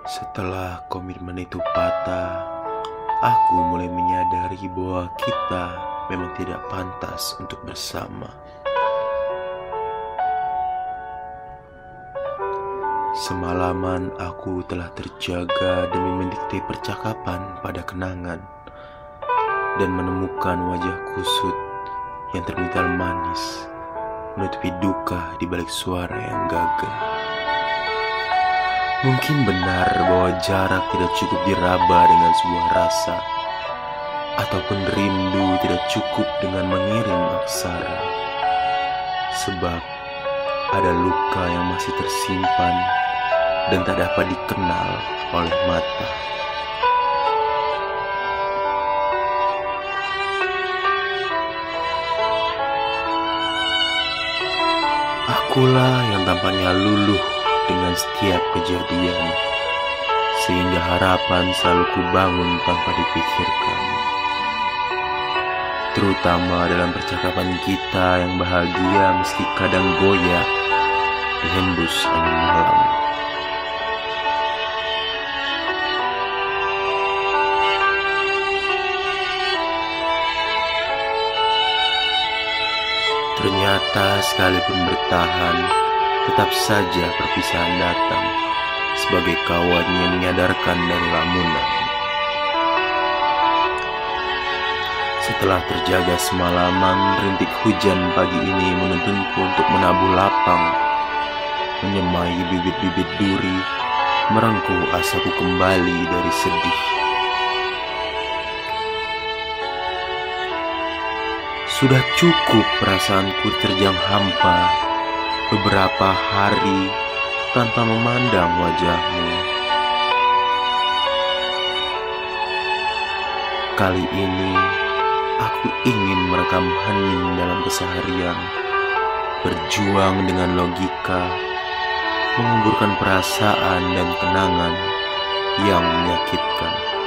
Setelah komitmen itu patah, aku mulai menyadari bahwa kita memang tidak pantas untuk bersama. Semalaman aku telah terjaga demi mendikte percakapan pada kenangan dan menemukan wajah kusut yang termintal manis menutupi duka di balik suara yang gagah. Mungkin benar bahwa jarak tidak cukup diraba dengan sebuah rasa, ataupun rindu tidak cukup dengan mengirim aksara. Sebab ada luka yang masih tersimpan dan tak dapat dikenal oleh mata. Akulah yang tampaknya luluh dengan setiap kejadian, sehingga harapan selalu kubangun tanpa dipikirkan. Terutama dalam percakapan kita yang bahagia meski kadang goyah dihembus angin malam. Ternyata sekalipun bertahan, tetap saja perpisahan datang sebagai kawan yang menyadarkan dari lamunan. Setelah terjaga semalaman, rintik hujan pagi ini menuntunku untuk menabuh lapang, menyemai bibit-bibit duri, merengkuh asaku kembali dari sedih. Sudah cukup perasaanku terjang hampa beberapa hari tanpa memandang wajahmu. Kali ini aku ingin merekam hening dalam keseharian, berjuang dengan logika, menguburkan perasaan dan kenangan yang menyakitkan.